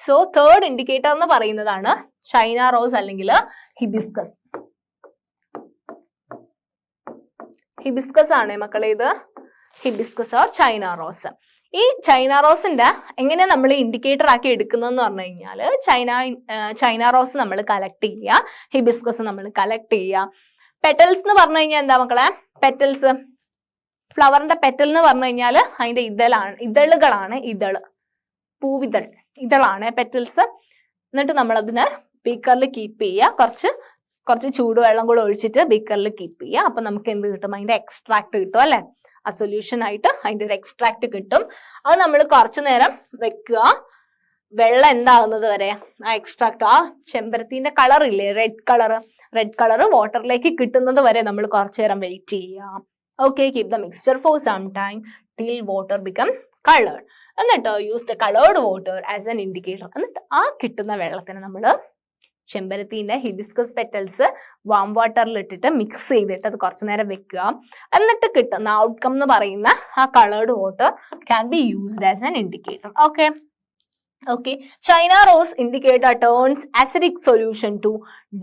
So third indicator എന്ന് പറയുന്നതാണ് China rose അല്ലെങ്കിൽ ഹിബിസ്കസ്. ഹിബിസ്കസ് ആണ് മക്കളെ ഇത്, ഹിബിസ്കസ് ഓർ ചൈന റോസ്. ഈ ചൈന റോസിന്റെ എങ്ങനെ നമ്മൾ ഇൻഡിക്കേറ്റർ ആക്കി എടുക്കുന്നതെന്ന് പറഞ്ഞു കഴിഞ്ഞാൽ ചൈന റോസ് നമ്മൾ കളക്ട് ചെയ്യുക, ഹിബിസ്കസ് നമ്മൾ കളക്ട് ചെയ്യുക. പെറ്റൽസ് എന്ന് പറഞ്ഞു കഴിഞ്ഞാൽ എന്താ മക്കളെ? പെറ്റൽസ്, ഫ്ലവറിന്റെ പെറ്റൽ എന്ന് പറഞ്ഞു കഴിഞ്ഞാൽ അതിന്റെ ഇതളുകളാണ്, ഇതളാണ് പെറ്റൽസ്. എന്നിട്ട് നമ്മൾ അതിനെ ബീക്കറിൽ കീപ്പ് ചെയ്യുക, കുറച്ച് ചൂടുവെള്ളം കൂടെ ഒഴിച്ചിട്ട് ബീക്കറിൽ കീപ്പ് ചെയ്യുക. അപ്പൊ നമുക്ക് എന്ത് കിട്ടും? അതിന്റെ എക്സ്ട്രാക്ട് കിട്ടും അല്ലെ? ആ സൊല്യൂഷൻ ആയിട്ട് അതിന്റെ ഒരു എക്സ്ട്രാക്ട് കിട്ടും. അത് നമ്മൾ കുറച്ചു നേരം വെക്കുക, വെള്ളം എന്താകുന്നത് വരെ. ആ എക്സ്ട്രാക്ട്, ആ ചെമ്പരത്തിന്റെ കളർ ഇല്ലേ, റെഡ് കളർ വാട്ടറിലേക്ക് കിട്ടുന്നത് വരെ നമ്മൾ കുറച്ചു നേരം വെയിറ്റ് ചെയ്യുക. Okay, keep the mixture for some time till water become coloured. എന്നിട്ട് use the coloured water as an indicator. എന്നിട്ട് ആ കിട്ടുന്ന വെള്ളത്തിന് നമ്മൾ ചെമ്പരത്തിന്റെ ഹിബിസ്കസ് പെറ്റൽസ് വാം വാട്ടറിൽ ഇട്ടിട്ട് മിക്സ് ചെയ്തിട്ട് അത് കുറച്ചു നേരം വെക്കുക. എന്നിട്ട് കിട്ടുന്ന ഔട്ട്കം എന്ന് പറയുന്ന ആ coloured water can be used as an indicator. Okay, China rose indicator turns acidic solution to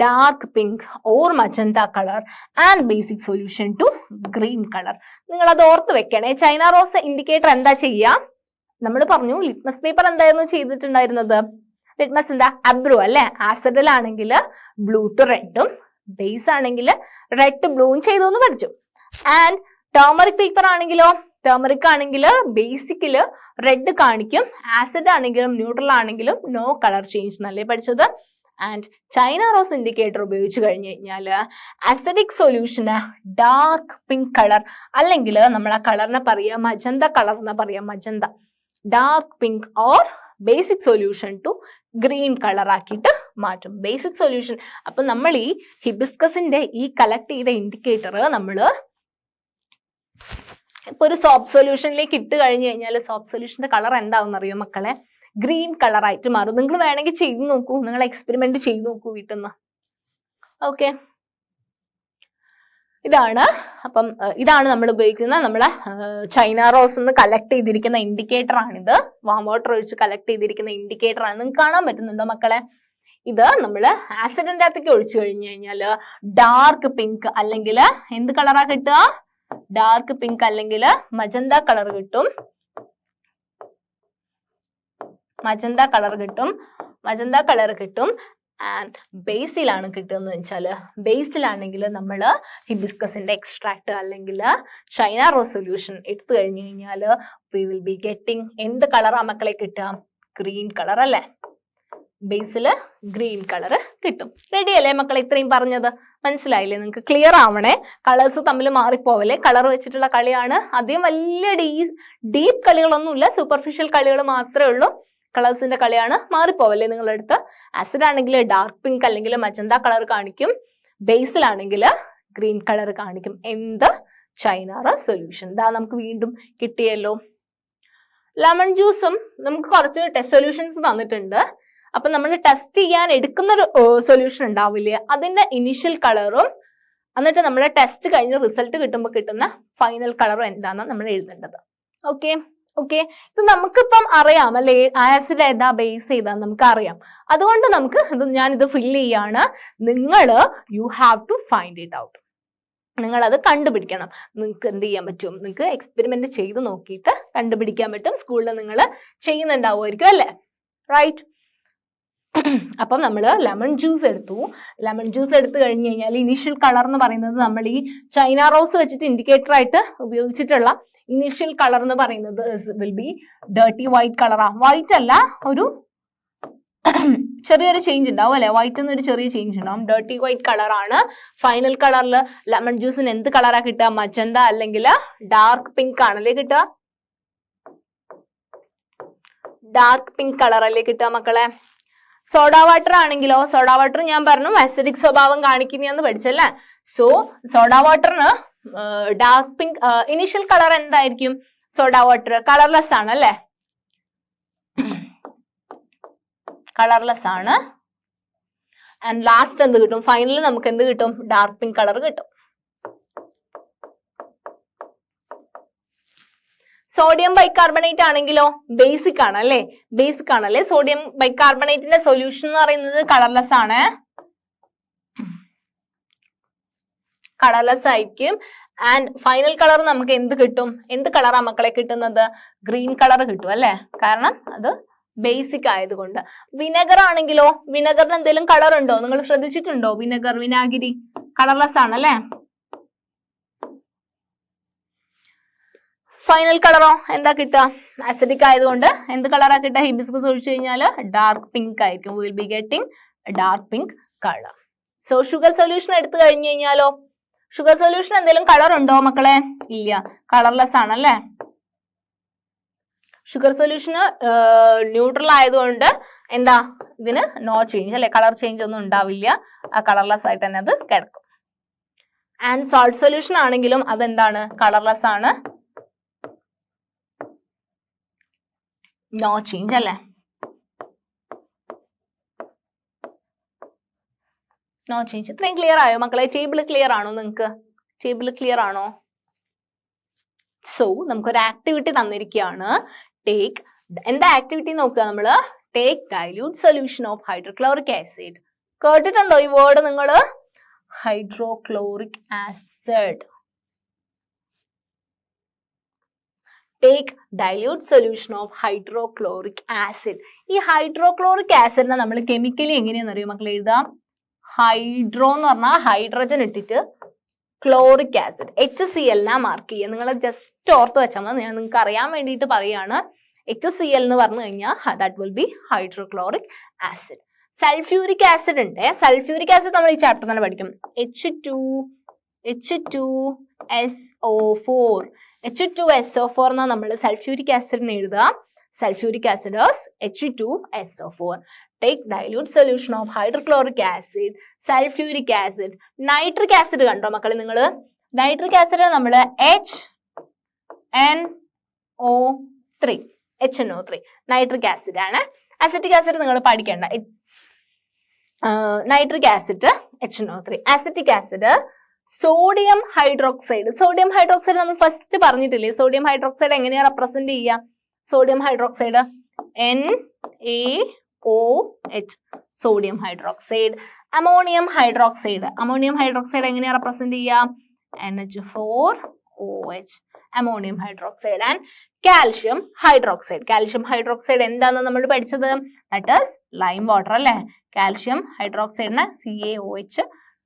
dark pink or magenta color and basic solution to green color. നിങ്ങൾ അത് ഓർത്ത് വെക്കണേ. ചൈന റോസ് ഇൻഡിക്കേറ്റർ എന്താ ചെയ്യുക? നമ്മൾ പറഞ്ഞു ലിറ്റ്മസ് പേപ്പർ എന്തായിരുന്നു ചെയ്തിട്ടുണ്ടായിരുന്നത്? ലിറ്റ്മസ് എന്താ? അബ്രു അല്ലെ? ആസിഡിലാണെങ്കിൽ ബ്ലൂ ടു റെഡും, ബേസ് ആണെങ്കിൽ റെഡ് ടു ബ്ലൂവും ചെയ്തു എന്ന് പഠിച്ചു. ആൻഡ് ടേമറിക് പേപ്പർ ആണെങ്കിലോ, ടേമറിക് ആണെങ്കിൽ ബേസിക്കില് റെഡ് കാണിക്കും, ആസിഡ് ആണെങ്കിലും ന്യൂട്രൽ ആണെങ്കിലും നോ കളർ ചേഞ്ച് എന്നല്ലേ പഠിച്ചത്. ആൻഡ് ചൈന റോസ് ഇൻഡിക്കേറ്റർ ഉപയോഗിച്ച് കഴിഞ്ഞു കഴിഞ്ഞാൽ അസിഡിക് സൊല്യൂഷന് ഡാർക്ക് പിങ്ക് കളർ, അല്ലെങ്കിൽ നമ്മൾ ആ കളറിനെ പറയാ മജന്ത കളർ എന്ന് പറയാം, magenta, dark pink or basic solution to green colour ആക്കിയിട്ട് മാറ്റും. Basic solution. അപ്പൊ നമ്മൾ ഈ ഹിബിസ്കസിന്റെ ഈ കളക്ട് ചെയ്ത ഇൻഡിക്കേറ്റർ നമ്മൾ ഇപ്പൊ ഒരു സോപ്പ് സൊല്യൂഷനിലേക്ക് ഇട്ട് കഴിഞ്ഞു കഴിഞ്ഞാൽ സോപ്പ് സൊല്യൂഷന്റെ കളർ എന്താവും അറിയോ മക്കളെ? ഗ്രീൻ കളർ ആയിട്ട് മാറും. നിങ്ങൾ വേണമെങ്കിൽ ചെയ്തു നോക്കൂ, നിങ്ങൾ എക്സ്പെരിമെന്റ് ചെയ്തു നോക്കൂ വീട്ടിൽ നിന്ന്. ഓക്കെ, ഇതാണ് നമ്മൾ ഉപയോഗിക്കുന്ന നമ്മളെ ചൈന റോസ് എന്ന് കളക്ട് ചെയ്തിരിക്കുന്ന ഇൻഡിക്കേറ്റർ ആണിത്. വാം വാട്ടർ ഒഴിച്ച് കളക്ട് ചെയ്തിരിക്കുന്ന ഇൻഡിക്കേറ്റർ ആണ്. നിങ്ങൾക്ക് കാണാൻ പറ്റുന്നുണ്ടോ മക്കളെ? ഇത് നമ്മൾ ആസിഡിന്റെ അകത്തേക്ക് ഒഴിച്ചു കഴിഞ്ഞു കഴിഞ്ഞാൽ ഡാർക്ക് പിങ്ക് അല്ലെങ്കിൽ എന്ത് കളറാ കിട്ടുക? ഡാർക്ക് പിങ്ക് അല്ലെങ്കിൽ മജന്ത കളർ കിട്ടും. മജന്ത കളർ കിട്ടും. ആൻഡ് ബേസിലാണ് കിട്ടുന്നത് വെച്ചാല്, ബേസിലാണെങ്കിൽ നമ്മൾ ഹിബിസ്കസിന്റെ എക്സ്ട്രാക്ട് അല്ലെങ്കിൽ ചൈന റോസ് സൊല്യൂഷൻ എടുത്തു കഴിഞ്ഞു കഴിഞ്ഞാൽ വി വിൽ ബി ഗെറ്റിംഗ് എന്ത് കളറാ മക്കളെ കിട്ടുക? ഗ്രീൻ കളർ അല്ലേ? ബേസില് ഗ്രീൻ കളർ കിട്ടും. റെഡി അല്ലേ മക്കളെ? ഇത്രയും പറഞ്ഞത് മനസ്സിലായില്ലേ? നിങ്ങൾക്ക് ക്ലിയർ ആവണേ, കളേഴ്സ് തമ്മിൽ മാറിപ്പോവല്ലേ. കളർ വെച്ചിട്ടുള്ള കളിയാണ്. അധികം വലിയ ഡീപ്പ് കളികളൊന്നുമില്ല, സൂപ്പർഫിഷ്യൽ കളികൾ മാത്രമേ ഉള്ളൂ. കളേഴ്സിന്റെ കളിയാണ്, മാറിപ്പോവല്ലേ നിങ്ങളുടെ അടുത്ത്. ആസിഡ് ആണെങ്കിൽ ഡാർക്ക് പിങ്ക് അല്ലെങ്കിൽ മജന്ത കളർ കാണിക്കും, ബേസിലാണെങ്കിൽ ഗ്രീൻ കളർ കാണിക്കും. എന്ത്? China rose solution. ഇതാ നമുക്ക് വീണ്ടും കിട്ടിയല്ലോ. ലെമൺ ജ്യൂസും നമുക്ക് കുറച്ച് ടെസ്റ്റ് സൊല്യൂഷൻസ് തന്നിട്ടുണ്ട്. അപ്പൊ നമ്മൾ ടെസ്റ്റ് ചെയ്യാൻ എടുക്കുന്ന ഒരു സൊല്യൂഷൻ ഉണ്ടാവില്ലേ, അതിന്റെ ഇനിഷ്യൽ കളറും എന്നിട്ട് നമ്മൾ ടെസ്റ്റ് കഴിഞ്ഞ് റിസൾട്ട് കിട്ടുമ്പോൾ കിട്ടുന്ന ഫൈനൽ കളറും എന്താണെന്ന് നമ്മൾ എഴുതേണ്ടത്. ഓക്കെ, ഇത് നമുക്കിപ്പം അറിയാം അല്ലെ? ആസിഡ് ഏതാ, ബേസ് ഏതാ നമുക്ക് അറിയാം. അതുകൊണ്ട് നമുക്ക് ഞാനിത് ഫില്ല് ചെയ്യാണ്. You have to find it out. നിങ്ങൾ അത് കണ്ടുപിടിക്കണം. നിങ്ങൾക്ക് എന്ത് ചെയ്യാൻ പറ്റും? നിങ്ങൾക്ക് എക്സ്പെരിമെന്റ് ചെയ്ത് നോക്കിയിട്ട് കണ്ടുപിടിക്കാൻ പറ്റും. സ്കൂളിൽ നിങ്ങൾ ചെയ്യുന്നുണ്ടാവുമായിരിക്കും അല്ലേ? റൈറ്റ്. അപ്പം നമ്മൾ ലെമൺ ജ്യൂസ് എടുത്തു. ലെമൺ ജ്യൂസ് എടുത്തു കഴിഞ്ഞു കഴിഞ്ഞാൽ ഇനീഷ്യൽ കളർ എന്ന് പറയുന്നത് നമ്മൾ ഈ ചൈന റോസ് വെച്ചിട്ട് ഇൻഡിക്കേറ്റർ ആയിട്ട് ഉപയോഗിച്ചിട്ടുള്ള ഇനീഷ്യൽ കളർ എന്ന് പറയുന്നത് വിൽ ബി ഡേർട്ടി വൈറ്റ് കളറാ. വൈറ്റ് അല്ല, ഒരു ചെറിയൊരു ചേഞ്ച് ഉണ്ടാവും അല്ലെ? വൈറ്റ് എന്നൊരു ചെറിയ ചേഞ്ച് ഉണ്ടാവും. ഡേർട്ടി വൈറ്റ് കളറാണ്. ഫൈനൽ കളറിൽ ലെമൺ ജ്യൂസിന് എന്ത് കളറാ കിട്ടുക? മജന്ത അല്ലെങ്കിൽ ഡാർക്ക് പിങ്ക് ആണല്ലേ കിട്ടുക? ഡാർക്ക് പിങ്ക് കളർ അല്ലേ കിട്ടുക മക്കളെ? സോഡ വാട്ടർ ആണെങ്കിലോ, സോഡ വാട്ടർ ഞാൻ പറഞ്ഞു അസിഡിക് സ്വഭാവം കാണിക്കുന്നതെന്ന് പഠിച്ചല്ലേ. സോ സോഡ വാട്ടറിന് ഡാർക്ക് പിങ്ക് ഇനിഷ്യൽ കളർ എന്തായിരിക്കും? സോഡ വാട്ടർ കളർലെസ് ആണ് അല്ലേ? കളർലെസ് ആണ്. ആൻഡ് ലാസ്റ്റ് എന്ത് കിട്ടും? ഫൈനലിൽ നമുക്ക് എന്ത് കിട്ടും? ഡാർക്ക് പിങ്ക് കളർ കിട്ടും. സോഡിയം ബൈകാർബണേറ്റ് ആണെങ്കിലോ ബേസിക് ആണ് അല്ലേ, ബേസിക് ആണല്ലേ. സോഡിയം ബൈകാർബണേറ്റിന്റെ സൊല്യൂഷൻ എന്ന് പറയുന്നത് കളർലെസ് ആണ്, കളർലെസ് ആയിരിക്കും. ആൻഡ് ഫൈനൽ കളർ നമുക്ക് എന്ത് കിട്ടും, എന്ത് കളറാ മക്കളെ കിട്ടുന്നത്, ഗ്രീൻ കളർ കിട്ടും അല്ലെ, കാരണം അത് ബേസിക് ആയതുകൊണ്ട്. വിനെഗർ ആണെങ്കിലോ, വിനെഗറിന് എന്തെങ്കിലും കളർ ഉണ്ടോ, നിങ്ങൾ ശ്രദ്ധിച്ചിട്ടുണ്ടോ? വിനെഗർ, വിനാഗിരി കളർലെസ് ആണ് അല്ലെ. ഫൈനൽ കളറോ എന്താ കിട്ടുക, അസിഡിക് ആയതുകൊണ്ട് എന്ത് കളറാ കിട്ടുക, ഹിബിസ്കസ് ഒഴിച്ചു കഴിഞ്ഞാൽ ഡാർക്ക് പിങ്ക് ആയിരിക്കും. Will be getting dark pink colour. So sugar solution എടുത്തു കഴിഞ്ഞു കഴിഞ്ഞാലോ, ഷുഗർ സൊല്യൂഷൻ എന്തെങ്കിലും കളർ ഉണ്ടോ മക്കളെ, ഇല്ല, കളർലെസ് ആണല്ലേ. ഷുഗർ സൊല്യൂഷന് ന്യൂട്രൽ ആയതുകൊണ്ട് എന്താ, ഇതിന് നോ ചേഞ്ച് അല്ലെ, കളർ ചേഞ്ച് ഒന്നും ഉണ്ടാവില്ല, കളർലെസ് ആയിട്ട് തന്നെ അത് കിടക്കും. ആൻഡ് സോൾട്ട് സൊല്യൂഷൻ ആണെങ്കിലും അതെന്താണ്, കളർലെസ് ആണ്, നോ ചേഞ്ച് അല്ലെ, നോ ചേഞ്ച്. ഇത്രയും ക്ലിയർ ആയോ മക്കളെ? ടേബിൾ ക്ലിയർ ആണോ നിങ്ങൾക്ക്? ടേബിൾ ക്ലിയർ ആണോ? സോ നമുക്കൊരു ആക്ടിവിറ്റി തന്നിരിക്കുകയാണ്. ടേക്ക്, എന്താ ആക്ടിവിറ്റി നോക്കുക നമ്മള്, take dilute solution of hydrochloric acid. കേട്ടിട്ടുണ്ടോ ഈ വേർഡ് നിങ്ങള്, hydrochloric acid. Take dilute solution of hydrochloric acid. ഈ ഹൈഡ്രോക്ലോറിക് ആസിഡിനെ നമ്മൾ കെമിക്കലി എങ്ങനെയാണെന്ന് അറിയോ മക്കളെ എഴുതാം, ഹൈഡ്രോ എന്ന് പറഞ്ഞാൽ ഹൈഡ്രജൻ ഇട്ടിട്ട് ക്ലോറിക് ആസിഡ്, HCl മാർക്ക് ചെയ്യുക. നിങ്ങൾ ജസ്റ്റ് ഓർത്ത് വെച്ചാൽ മതി, ഞാൻ നിങ്ങൾക്ക് അറിയാൻ വേണ്ടിയിട്ട് പറയാണ്. HCl എന്ന് പറഞ്ഞു കഴിഞ്ഞാൽ that will be hydrochloric acid. Sulphuric acid ഉണ്ട്, സൾഫ്യൂരിക് ആസിഡ് നമ്മൾ ഈ ചാപ്റ്റർ തന്നെ പഠിക്കും. H2SO4 H2SO4 എന്നാ നമ്മൾ സൾഫ്യൂരിക് ആസിഡിന് എഴുതുക. Sulphuric acid H2SO4. Take dilute solution of hydrochloric acid, sulfuric acid, nitric acid കണ്ടോ മക്കളെ നിങ്ങൾ? നൈട്രിക് ആസിഡ് നമ്മൾ HNO3 നൈട്രിക് ആസിഡ് ആണ്. അസിറ്റിക് ആസിഡ് നിങ്ങൾ പഠിക്കേണ്ട. Nitric acid HNO3. Acetic acid sodium hydroxide. Sodium hydroxide നമ്മൾ ഫസ്റ്റ് പറഞ്ഞിട്ടില്ലേ, സോഡിയം ഹൈഡ്രോക്സൈഡ് എങ്ങനെയാ റെപ്രസെന്റ് ചെയ്യുക? Sodium hydroxide NaOH, sodium hydroxide. Ammonium hydroxide, ammonium hydroxide എങ്ങനെയാ റെപ്രസെന്റ് ചെയ്യുക? NH4OH, ammonium hydroxide. And calcium hydroxide. Calcium hydroxide എന്താണെന്ന് നമ്മൾ പഠിച്ചത്? That is lime water അല്ലെ. കാൽഷ്യം ഹൈഡ്രോക്സൈഡിനെ CaOH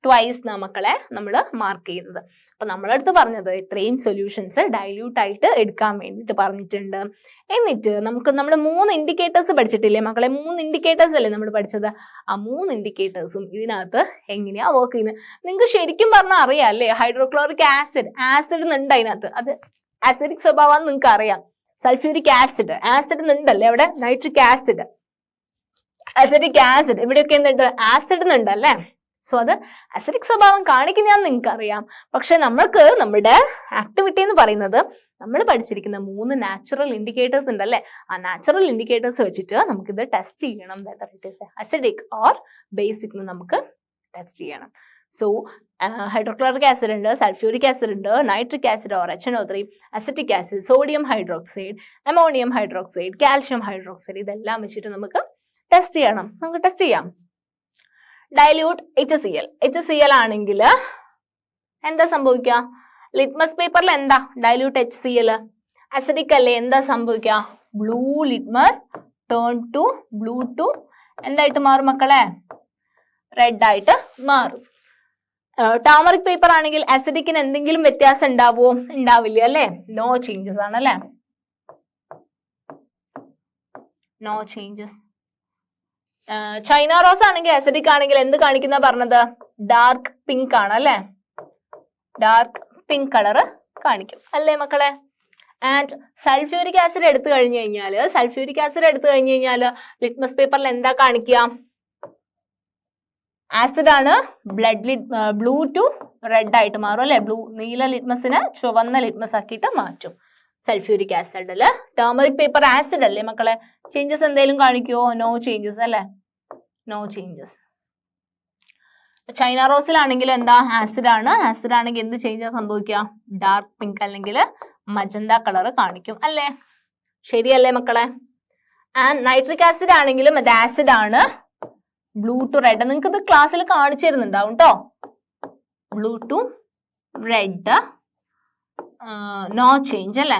ട്വൈസ് മക്കളെ നമ്മൾ മാർക്ക് ചെയ്യുന്നത്. അപ്പൊ നമ്മളടുത്ത് പറഞ്ഞത് ഇത്രയും സൊല്യൂഷൻസ് ഡൈല്യൂട്ട് ആയിട്ട് എടുക്കാൻ വേണ്ടിയിട്ട് പറഞ്ഞിട്ടുണ്ട്. എന്നിട്ട് നമ്മൾ 3 ഇൻഡിക്കേറ്റേഴ്സ് പഠിച്ചിട്ടില്ലേ മക്കളെ? 3 ഇൻഡിക്കേറ്റേഴ്സ് അല്ലേ നമ്മൾ പഠിച്ചത്? ആ 3 ഇൻഡിക്കേറ്റേഴ്സും ഇതിനകത്ത് എങ്ങനെയാ വർക്ക് ചെയ്യുന്നത് നിങ്ങൾക്ക് ശരിക്കും പറഞ്ഞാൽ അറിയാം അല്ലേ? ഹൈഡ്രോക്ലോറിക് ആസിഡ് ഉണ്ട് അതിനകത്ത്, അത് ആസിഡിക് സ്വഭാവം നിങ്ങൾക്ക് അറിയാം. സൾഫ്യൂരിക് ആസിഡ് ഉണ്ടല്ലേ അവിടെ, നൈട്രിക് ആസിഡ്, അസിഡിക് ആസിഡ്, ഇവിടെയൊക്കെ എന്തുണ്ട്? ആസിഡ് ഉണ്ടല്ലേ. സോ അത് അസിഡിക് സ്വഭാവം കാണിക്കുന്നതാണെന്ന് നിങ്ങൾക്ക് അറിയാം. പക്ഷെ നമ്മൾക്ക് നമ്മുടെ ആക്ടിവിറ്റി എന്ന് പറയുന്നത് നമ്മൾ പഠിച്ചിരിക്കുന്ന 3 നാച്ചുറൽ ഇൻഡിക്കേറ്റേഴ്സ് ഉണ്ടല്ലേ, ആ നാച്ചുറൽ ഇൻഡിക്കേറ്റേഴ്സ് വെച്ചിട്ട് നമുക്കിത് ടെസ്റ്റ് ചെയ്യണം. Whether it is acidic or basic നമുക്ക് ടെസ്റ്റ് ചെയ്യണം. സോ ഹൈഡ്രോക്ലോറിക് ആസിഡ് ഉണ്ട്, സൾഫ്യൂരിക് ആസിഡ് ഉണ്ട്, nitric acid or HNO3, acetic acid, sodium hydroxide, ammonium hydroxide, calcium hydroxide, ഇതെല്ലാം വെച്ചിട്ട് നമുക്ക് ടെസ്റ്റ് ചെയ്യണം. നമുക്ക് ടെസ്റ്റ് ചെയ്യാം. ഡൈല്യൂട്ട് HCl ആണെങ്കിൽ എന്താ സംഭവിക്കുക? ലിറ്റ്മസ് പേപ്പറിൽ എന്താ ഡൈല്യൂട്ട് HCl അസിഡിക് അല്ലേ, എന്താ സംഭവിക്കുക? Blue litmus turn to blue to എന്തായിട്ട് മാറും മക്കളെ? റെഡ് ആയിട്ട് മാറും. ടാമറിക് പേപ്പർ ആണെങ്കിൽ അസിഡിക്കിന് എന്തെങ്കിലും വ്യത്യാസം ഉണ്ടാവുമോ? ഉണ്ടാവില്ല അല്ലേ, നോ ചേഞ്ചസ് ആണല്ലേ, നോ ചേഞ്ചസ്. ചൈന റോസ് ആണെങ്കിൽ അസിഡിക് ആണെങ്കിൽ എന്ത് കാണിക്കുന്ന പറഞ്ഞത്? ഡാർക്ക് പിങ്ക് ആണ് അല്ലെ, ഡാർക്ക് പിങ്ക് കളർ കാണിക്കും അല്ലേ മക്കളെ. ആൻഡ് സൾഫ്യൂരിക് ആസിഡ് എടുത്തു കഴിഞ്ഞു കഴിഞ്ഞാൽ ലിറ്റ്മസ് പേപ്പറിൽ എന്താ കാണിക്കുക? ആസിഡ് ആണ്, ബ്ലൂ ടു റെഡ് ആയിട്ട് മാറും അല്ലെ, നീല ലിറ്റ്മസിന് ചുവന്ന ലിറ്റ്മസ് ആക്കിയിട്ട് മാറ്റും. സൾഫ്യൂരിക് ആസിഡില് ടേമറിക് പേപ്പർ ആസിഡ് അല്ലേ മക്കളെ, ചേഞ്ചസ് എന്തെങ്കിലും കാണിക്കുമോ? നോ ചേഞ്ചസ് അല്ലെ, നോ ചേഞ്ചസ്. ചൈന റോസിലാണെങ്കിലും എന്താ? ആസിഡ് ആണ്, ആസിഡ് ആണെങ്കിൽ എന്ത് ചേഞ്ച് സംഭവിക്കുക? ഡാർക്ക് പിങ്ക് അല്ലെങ്കിൽ മജന്ത കളർ കാണിക്കും അല്ലേ? ശരിയല്ലേ മക്കളെ? ആൻഡ് നൈട്രിക് ആസിഡ് ആണെങ്കിലും അത് ആസിഡ് ആണ്. ബ്ലൂ ടു റെഡ് നിങ്ങൾക്ക് ഇത് ക്ലാസ്സിൽ കാണിച്ചു തരുന്നുണ്ടാവും കേട്ടോ. Blue to red, no change അല്ലേ?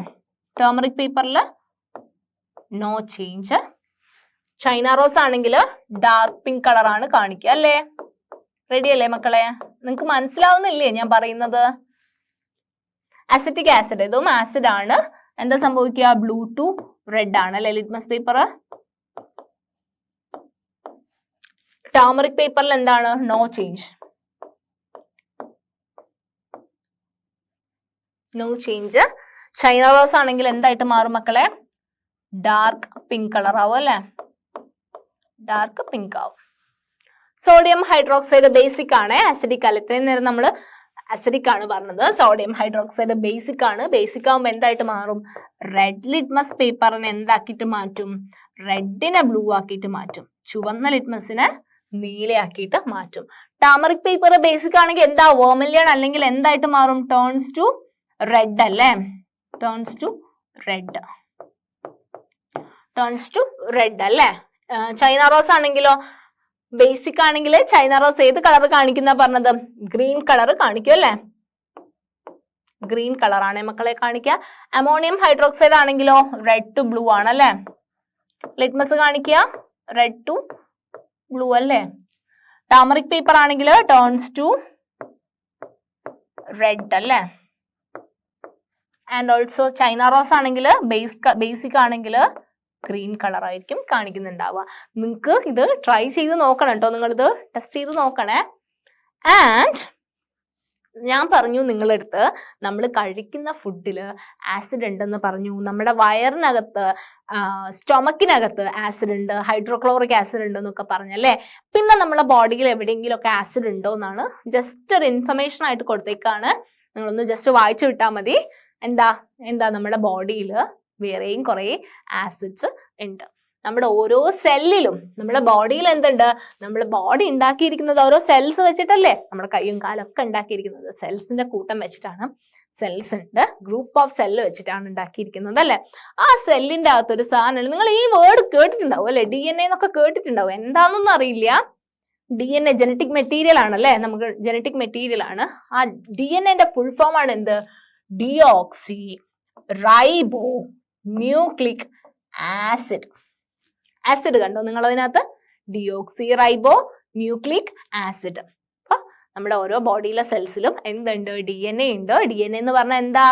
ടേമറിക് പേപ്പറിൽ നോ ചേഞ്ച്. ചൈന റോസ് ആണെങ്കിൽ ഡാർക്ക് പിങ്ക് കളറാണ് കാണിക്കുക അല്ലേ? റെഡി അല്ലേ മക്കളെ? നിങ്ങൾക്ക് മനസ്സിലാവുന്നില്ലേ ഞാൻ പറയുന്നത്? അസിറ്റിക് ആസിഡ്, ഇതും ആസിഡ് ആണ്. എന്താ സംഭവിക്കുക? ബ്ലൂ ടു റെഡ് ആണ് അല്ലെ ലിറ്റ്മസ് പേപ്പർ. ടേമറിക് പേപ്പറിൽ എന്താണ്? No change. No change. China rose ആണെങ്കിൽ എന്തായിട്ട് മാറും മക്കളെ? ഡാർക്ക് പിങ്ക് കളർ ആവും അല്ലെ? ഡാർക്ക് പിങ്ക് ആവും. സോഡിയം ഹൈഡ്രോക്സൈഡ് ബേസിക് ആണ്, ആസിഡിക് അല്ല. ഇത്രയും നേരം നമ്മൾ അസിഡിക് ആണ് പറഞ്ഞത്. സോഡിയം ഹൈഡ്രോക്സൈഡ് ബേസിക് ആണ്. ബേസിക് ആവുമ്പോൾ എന്തായിട്ട് മാറും? റെഡ് ലിറ്റ്മസ് പേപ്പറിനെ എന്താക്കിയിട്ട് മാറ്റും? റെഡിനെ ബ്ലൂ ആക്കിയിട്ട് മാറ്റും. ചുവന്ന ലിറ്റ്മസിനെ നീലയാക്കിയിട്ട് മാറ്റും. ടാമറിക് പേപ്പർ ബേസിക് ആണെങ്കിൽ എന്താ? വേർമിലിയൺ അല്ലെങ്കിൽ എന്തായിട്ട് മാറും? ടേൺസ് ടു റെഡ് അല്ലേ? Turns to red. Turns to red അല്ലേ? ചൈന റോസ് ആണെങ്കിലോ? ബേസിക് ആണെങ്കിൽ ചൈന റോസ് ഏത് കളർ കാണിക്കുന്ന പറഞ്ഞത്? ഗ്രീൻ കളർ കാണിക്കും അല്ലെ? ഗ്രീൻ കളറാണ് മക്കളെ കാണിക്കുക. അമോണിയം ഹൈഡ്രോക്സൈഡ് ആണെങ്കിലോ? റെഡ് ടു ബ്ലൂ ആണ് അല്ലെ? ലിറ്റ്മസ് കാണിക്കുക റെഡ് ടു ബ്ലൂ അല്ലേ? ടാമറിക് പേപ്പർ ആണെങ്കിൽ ടേൺസ് ടു റെഡ് അല്ലേ? ആൻഡ് ഓൾസോ ചൈന റോസ് ആണെങ്കിൽ ബേസിക് ആണെങ്കിൽ ഗ്രീൻ കളർ ആയിരിക്കും കാണിക്കുന്നുണ്ടാവുക. നിങ്ങൾക്ക് ഇത് ട്രൈ ചെയ്ത് നോക്കണം കേട്ടോ. നിങ്ങളിത് ടെസ്റ്റ് ചെയ്ത് നോക്കണേ. ആൻഡ് ഞാൻ പറഞ്ഞു നിങ്ങളടുത്ത് നമ്മൾ കഴിക്കുന്ന ഫുഡിൽ ആസിഡ് ഉണ്ടെന്ന് പറഞ്ഞു. നമ്മുടെ വയറിനകത്ത് സ്റ്റൊമക്കിനകത്ത് ആസിഡ് ഉണ്ട്, ഹൈഡ്രോക്ലോറിക് ആസിഡ് ഉണ്ട് എന്നൊക്കെ പറഞ്ഞല്ലേ. പിന്നെ നമ്മളെ ബോഡിയിൽ എവിടെയെങ്കിലും ഒക്കെ ആസിഡ് ഉണ്ടോ എന്നാണ് ജസ്റ്റ് ഒരു ഇൻഫർമേഷൻ ആയിട്ട് കൊടുത്തേക്കാണ്. നിങ്ങളൊന്ന് ജസ്റ്റ് വായിച്ചു വിട്ടാൽ മതി. എന്താ നമ്മുടെ ബോഡിയിൽ വേറെയും കുറെ ആസിഡ്സ് ഉണ്ട്. നമ്മുടെ ഓരോ സെല്ലിലും, നമ്മുടെ ബോഡിയിൽ എന്തുണ്ട്? നമ്മുടെ ബോഡി ഉണ്ടാക്കിയിരിക്കുന്നത് ഓരോ സെൽസ് വെച്ചിട്ടല്ലേ? നമ്മുടെ കൈയും കാലൊക്കെ ഉണ്ടാക്കിയിരിക്കുന്നത് സെൽസിന്റെ കൂട്ടം വെച്ചിട്ടാണ്. സെൽസ് ഉണ്ട്, ഗ്രൂപ്പ് ഓഫ് സെല്ല് വെച്ചിട്ടാണ് ഉണ്ടാക്കിയിരിക്കുന്നത് അല്ലെ? ആ സെല്ലിന്റെ അകത്തൊരു സാധനമാണ്. നിങ്ങൾ ഈ വേർഡ് കേട്ടിട്ടുണ്ടാവും അല്ലെ? DNA എന്നൊക്കെ കേട്ടിട്ടുണ്ടാവും. എന്താണെന്നൊന്നും അറിയില്ല. DNA ജനറ്റിക് മെറ്റീരിയൽ ആണല്ലേ? നമുക്ക് ജനറ്റിക് മെറ്റീരിയൽ ആണ്. ആ DNA ഫുൾ ഫോം ആണ് എന്ത്? Deoxy റൈബോ nucleic acid. ആസിഡ് കണ്ടോ നിങ്ങൾ അതിനകത്ത്? Deoxy റൈബോ nucleic acid. അപ്പൊ നമ്മുടെ ഓരോ ബോഡിയിലെ സെൽസിലും എന്തുണ്ട്? DNA ഉണ്ട്. DNA എന്ന് പറഞ്ഞാൽ എന്താ?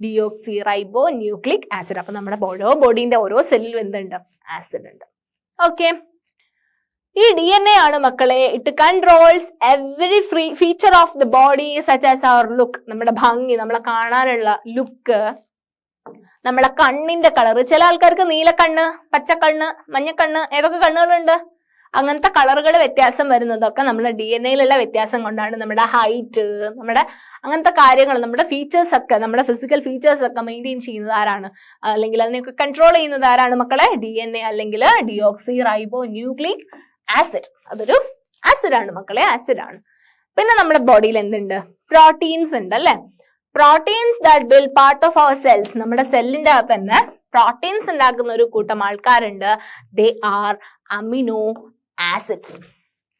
Deoxy റൈബോ nucleic acid. അപ്പൊ നമ്മുടെ ഓരോ ബോഡീന്റെ ഓരോ സെല്ലിലും എന്തുണ്ട്? ആസിഡ് ഉണ്ട്. ഓക്കെ, ഈ DNA ആണ് മക്കളെ it controls every feature of the body such as our look. നമ്മുടെ ഭംഗി, നമ്മളെ കാണാനുള്ള ലുക്ക്, നമ്മളെ കണ്ണിന്റെ കളർ. ചില ആൾക്കാർക്ക് നീലക്കണ്ണ്, പച്ചക്കണ്ണ്, മഞ്ഞക്കണ്ണ്, ഏതൊക്കെ കണ്ണുകളുണ്ട്? അങ്ങനത്തെ കളറുകൾ വ്യത്യാസം വരുന്നതൊക്കെ നമ്മുടെ DNA വ്യത്യാസം കൊണ്ടാണ്. നമ്മുടെ ഹൈറ്റ്, നമ്മുടെ അങ്ങനത്തെ കാര്യങ്ങൾ, നമ്മുടെ ഫീച്ചേഴ്സ് ഒക്കെ, നമ്മുടെ ഫിസിക്കൽ ഫീച്ചേഴ്സ് ഒക്കെ മെയിൻറ്റെയിൻ ചെയ്യുന്നത് ആരാണ്? അല്ലെങ്കിൽ അതിനെയൊക്കെ കൺട്രോൾ ചെയ്യുന്നത് ആരാണ് മക്കളെ? DNA അല്ലെങ്കിൽ ഡിയോക്സി റൈബോ ന്യൂക്ലിക് ആസിഡ്. അതൊരു ആസിഡ് ആണ് മക്കളെ, ആസിഡ് ആണ്. പിന്നെ നമ്മുടെ ബോഡിയിൽ എന്തുണ്ട്? പ്രോട്ടീൻസ് ഉണ്ട് അല്ലെ? Proteins that build part of our cells. നമ്മുടെ സെല്ലിന്റെ അകത്ത് തന്നെ പ്രോട്ടീൻസ് ഉണ്ടാക്കുന്ന ഒരു കൂട്ടം ആൾക്കാരുണ്ട്. They are amino acids.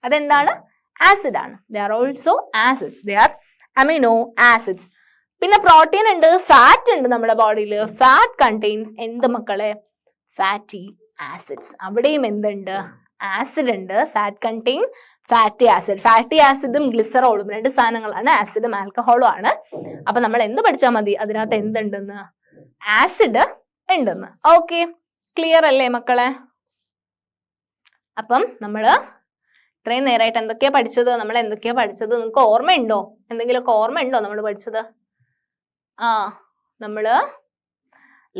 അതെന്താണ്? ആസിഡ് ആണ്. They are also acids. They are amino acids. പിന്നെ പ്രോട്ടീൻ ഉണ്ട്, ഫാറ്റ് ഉണ്ട് നമ്മുടെ ബോഡിയിൽ. ഫാറ്റ് കണ്ടെയ്ൻസ് എന്ത് മക്കളെ? Fatty acids. അവിടെയും എന്തുണ്ട്? ആസിഡ് ഉണ്ട്. Fat contain fatty acid. Fatty ആസിഡും ഗ്ലിസറോളും രണ്ട് സാധനങ്ങളാണ്. ആസിഡും ആൽക്കഹോളും ആണ്. അപ്പൊ നമ്മൾ എന്ത് പഠിച്ചാൽ മതി? അതിനകത്ത് എന്തുണ്ടെന്ന്? ആസിഡ് ഉണ്ടെന്ന്. ഓക്കെ, ക്ലിയർ അല്ലേ മക്കളെ? അപ്പം നമ്മള് ഇത്രയും നേരമായിട്ട് എന്തൊക്കെയാ പഠിച്ചത്? നമ്മൾ എന്തൊക്കെയാ പഠിച്ചത്? നിങ്ങൾക്ക് ഓർമ്മയുണ്ടോ? എന്തെങ്കിലുമൊക്കെ ഓർമ്മയുണ്ടോ നമ്മൾ പഠിച്ചത്? നമ്മള്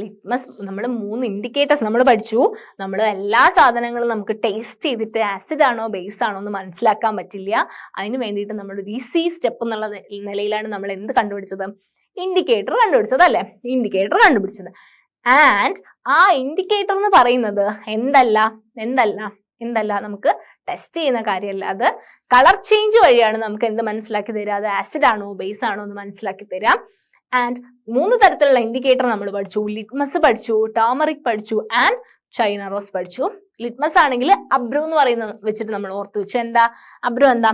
ലിറ്റ്മസ്, നമ്മൾ 3 ഇൻഡിക്കേറ്റേഴ്സ് നമ്മൾ പഠിച്ചു. നമ്മൾ എല്ലാ സാധനങ്ങളും നമുക്ക് ടേസ്റ്റ് ചെയ്തിട്ട് ആസിഡ് ആണോ ബേസ് ആണോ എന്ന് മനസ്സിലാക്കാൻ പറ്റില്ല. അതിന് വേണ്ടിയിട്ട് നമ്മൾ ഒരു ഈസി സ്റ്റെപ്പ് എന്നുള്ള നിലയിലാണ് നമ്മൾ എന്ത് കണ്ടുപിടിച്ചത്? ഇൻഡിക്കേറ്റർ കണ്ടുപിടിച്ചത് അല്ലേ? ഇൻഡിക്കേറ്റർ കണ്ടുപിടിച്ചത്. ആൻഡ് ആ ഇൻഡിക്കേറ്റർ എന്ന് പറയുന്നത് എന്തല്ല നമുക്ക് ടെസ്റ്റ് ചെയ്യുന്ന കാര്യമല്ല. അത് കളർ ചേഞ്ച് വഴിയാണ് നമുക്ക് എന്ത് മനസ്സിലാക്കി തരാം? അത് ആസിഡ് ആണോ ബേസ് ആണോ എന്ന് മനസ്സിലാക്കി തരാം. ആൻഡ് 3 തരത്തിലുള്ള ഇൻഡിക്കേറ്റർ നമ്മൾ പഠിച്ചു. ലിറ്റ്മസ് പഠിച്ചു, ടർമറിക് പഠിച്ചു ആൻഡ് ചൈന റോസ് പഠിച്ചു. ലിറ്റ്മസ് ആണെങ്കിൽ അബ്രു എന്ന് പറയുന്നത് വെച്ചിട്ട് നമ്മൾ ഓർത്തു വെച്ചു. എന്താ അബ്രു? എന്താ?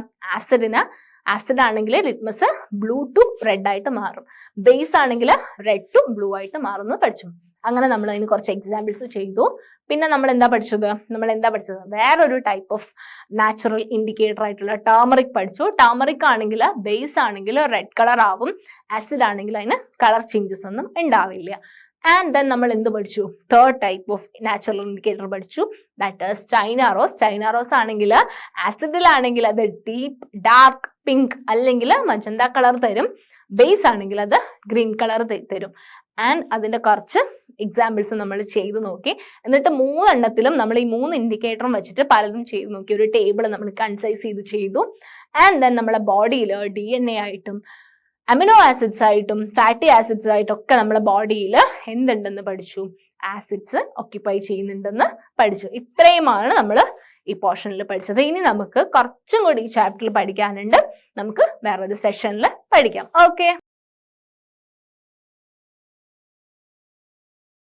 ആസിഡ് ആണെങ്കിൽ ലിറ്റ്മസ് ബ്ലൂ ടു റെഡ് ആയിട്ട് മാറും. ബേസ് ആണെങ്കിൽ റെഡ് ടു ബ്ലൂ ആയിട്ട് മാറുന്നു പഠിച്ചു. അങ്ങനെ നമ്മൾ അതിന് കുറച്ച് എക്സാമ്പിൾസ് ചെയ്തു. പിന്നെ നമ്മൾ എന്താ പഠിച്ചത്? വേറൊരു ടൈപ്പ് ഓഫ് നാച്ചുറൽ ഇൻഡിക്കേറ്റർ ആയിട്ടുള്ള ടർമറിക് പഠിച്ചു. ടർമറിക് ആണെങ്കിൽ ബേസ് ആണെങ്കിൽ റെഡ് കളർ ആവും, ആസിഡ് ആണെങ്കിൽ അതിന് കളർ ചേഞ്ചസ് ഒന്നും ഉണ്ടാവില്ല. ആൻഡ് ദെൻ നമ്മൾ എന്ത് പഠിച്ചു? Third type of natural indicator പഠിച്ചു. That is China rose. China rose ആണെങ്കിൽ ആസിഡിലാണെങ്കിൽ അത് ഡീപ്പ് ഡാർക്ക് പിങ്ക് അല്ലെങ്കിൽ മജന്ത കളർ തരും. ബേസ് ആണെങ്കിൽ അത് ഗ്രീൻ കളർ തരും. ആൻഡ് അതിന്റെ കുറച്ച് എക്സാമ്പിൾസ് നമ്മൾ ചെയ്തു നോക്കി. എന്നിട്ട് 3 എണ്ണത്തിലും നമ്മൾ ഈ 3 ഇൻഡിക്കേറ്ററും വെച്ചിട്ട് പലതും ചെയ്തു നോക്കി. ഒരു ടേബിൾ നമ്മൾ കൺസൈസ് ചെയ്തു. ആൻഡ് ദെൻ നമ്മളെ ബോഡിയിൽ DNA ആയിട്ടും അമിനോ ആസിഡ്സ് ആയിട്ടും ഫാറ്റി ആസിഡ്സ് ആയിട്ടും ഒക്കെ നമ്മളെ ബോഡിയിൽ എന്തുണ്ടെന്ന് പഠിച്ചു. ആസിഡ്സ് ഒക്യുപ്പൈ ചെയ്യുന്നുണ്ടെന്ന് പഠിച്ചു. ഇത്രയുമാണ് നമ്മൾ ഈ പോർഷനിൽ പഠിച്ചത്. ഇനി നമുക്ക് കുറച്ചും കൂടി ഈ ചാപ്റ്ററിൽ പഠിക്കാനുണ്ട്. നമുക്ക് വേറൊരു സെഷനിൽ പഠിക്കാം. ഓക്കെ.